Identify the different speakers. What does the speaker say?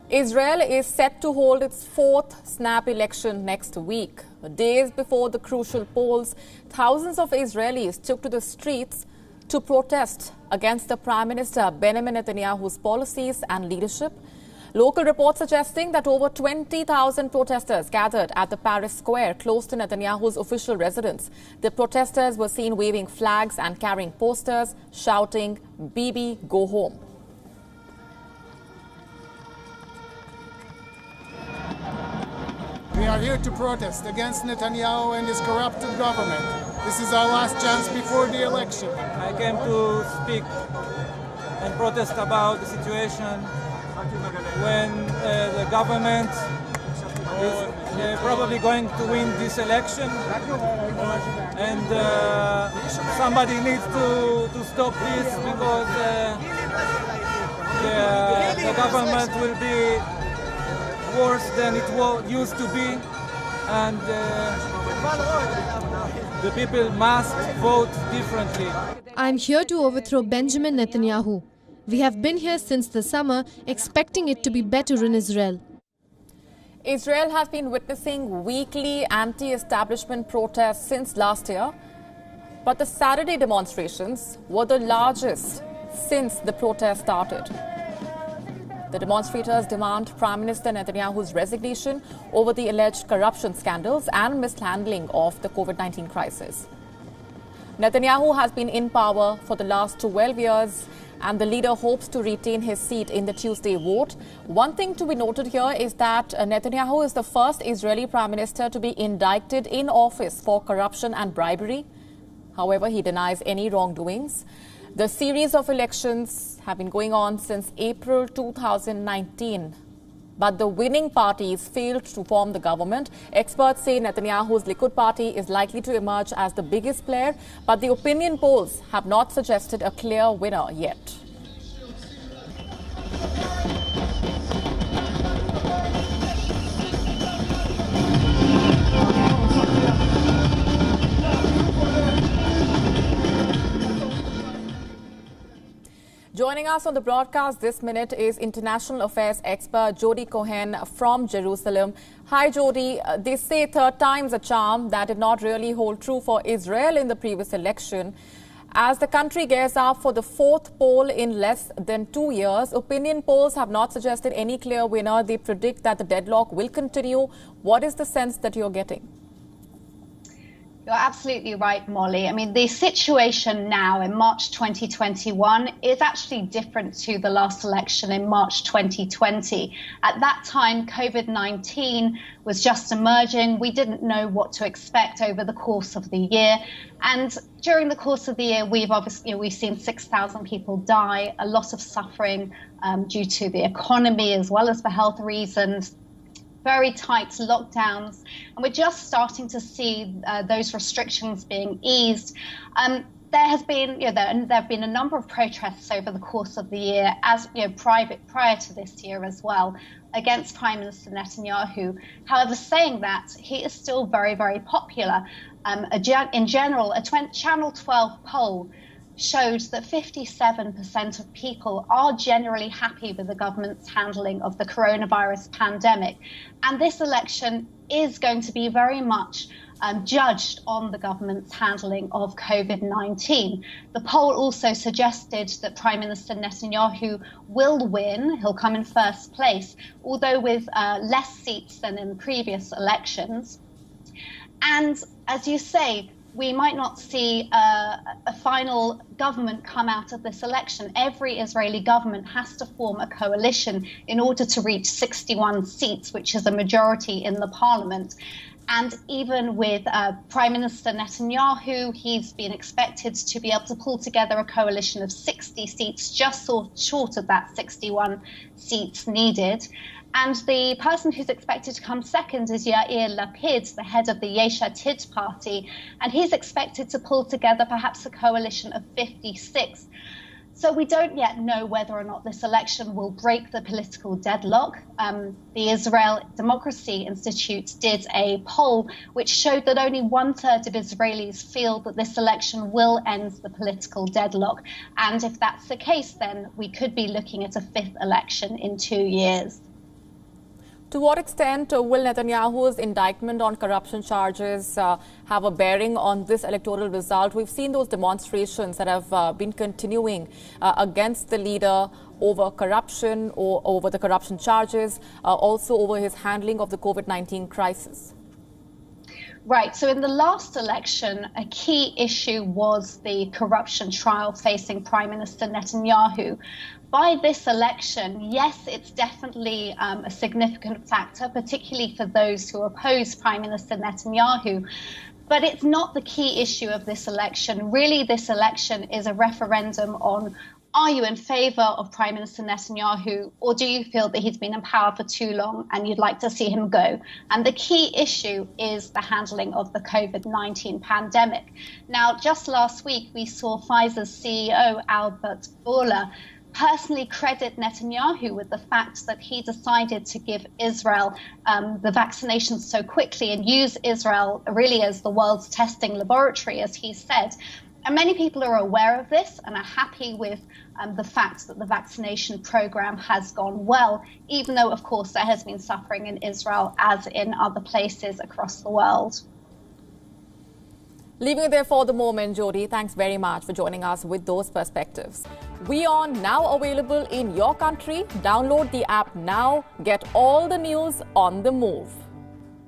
Speaker 1: Israel is set to hold its fourth snap election next week. Days before the crucial polls, thousands of Israelis took to the streets to protest against the Prime Minister Benjamin Netanyahu's policies and leadership. Local reports suggesting that over 20,000 protesters gathered at the Paris Square close to Netanyahu's official residence. The protesters were seen waving flags and carrying posters, shouting, "Bibi, go home."
Speaker 2: We are here to protest against Netanyahu and his corrupted government. This is our last chance before the election.
Speaker 3: I came to speak and protest about the situation when the government is probably going to win this election, and somebody needs to stop this, because the government will be worse than it used to be, and the people must vote differently.
Speaker 4: I'm here to overthrow Benjamin Netanyahu. We have been here since the summer, expecting it to be better in Israel.
Speaker 1: Israel has been witnessing weekly anti-establishment protests since last year, but the Saturday demonstrations were the largest since the protest started. The demonstrators demand Prime Minister Netanyahu's resignation over the alleged corruption scandals and mishandling of the COVID-19 crisis. Netanyahu has been in power for the last 12 years, and the leader hopes to retain his seat in the Tuesday vote. One thing to be noted here is that Netanyahu is the first Israeli Prime Minister to be indicted in office for corruption and bribery. However, he denies any wrongdoings. The series of elections have been going on since April 2019. But the winning parties failed to form the government. Experts say Netanyahu's Likud party is likely to emerge as the biggest player, but the opinion polls have not suggested a clear winner yet. Joining us on the broadcast this minute is international affairs expert Jody Cohen from Jerusalem. Hi, Jody. They say third time's a charm. That did not really hold true for Israel in the previous election. As the country gears up for the fourth poll in less than 2 years, opinion polls have not suggested any clear winner. They predict that the deadlock will continue. What is the sense that you're getting?
Speaker 5: You're absolutely right, Molly. I mean, the situation now in March 2021 is actually different to the last election in March 2020. At that time, COVID-19 was just emerging. We didn't know what to expect over the course of the year. And during the course of the year, we've seen 6,000 people die, a lot of suffering due to the economy as well as for health reasons. Very tight lockdowns, and we're just starting to see those restrictions being eased. There have been a number of protests over the course of the year, as prior to this year as well, against Prime Minister Netanyahu. However, saying that, he is still very, very popular. In general, a Channel 12 poll showed that 57% of people are generally happy with the government's handling of the coronavirus pandemic. And this election is going to be very much judged on the government's handling of COVID-19. The poll also suggested that Prime Minister Netanyahu will win. He'll come in first place, although with less seats than in previous elections. And as you say, we might not see a final government come out of this election. Every Israeli government has to form a coalition in order to reach 61 seats, which is a majority in the parliament. And even with Prime Minister Netanyahu, he's been expected to be able to pull together a coalition of 60 seats, just short of that 61 seats needed. And the person who's expected to come second is Yair Lapid, the head of the Yesh Atid party, and he's expected to pull together perhaps a coalition of 56. So we don't yet know whether or not this election will break the political deadlock. The Israel Democracy Institute did a poll which showed that only 1/3 of Israelis feel that this election will end the political deadlock. And if that's the case, then we could be looking at a fifth election in 2 years.
Speaker 1: To what extent will Netanyahu's indictment on corruption charges have a bearing on this electoral result? We've seen those demonstrations that have been continuing against the leader over corruption or over the corruption charges, also over his handling of the COVID-19 crisis.
Speaker 5: Right. So in the last election, a key issue was the corruption trial facing Prime Minister Netanyahu. By this election, yes, it's definitely a significant factor, particularly for those who oppose Prime Minister Netanyahu. But it's not the key issue of this election. Really, this election is a referendum on, are you in favour of Prime Minister Netanyahu, or do you feel that he's been in power for too long and you'd like to see him go? And the key issue is the handling of the COVID-19 pandemic. Now, just last week, we saw Pfizer's CEO, Albert Bourla, personally credit Netanyahu with the fact that he decided to give Israel the vaccinations so quickly and use Israel really as the world's testing laboratory, as he said. And many people are aware of this and are happy with the fact that the vaccination program has gone well, even though, of course, there has been suffering in Israel as in other places across the world.
Speaker 1: Leaving it there for the moment, Jody, thanks very much for joining us with those perspectives. WION now available in your country. Download the app now. Get all the news on the move.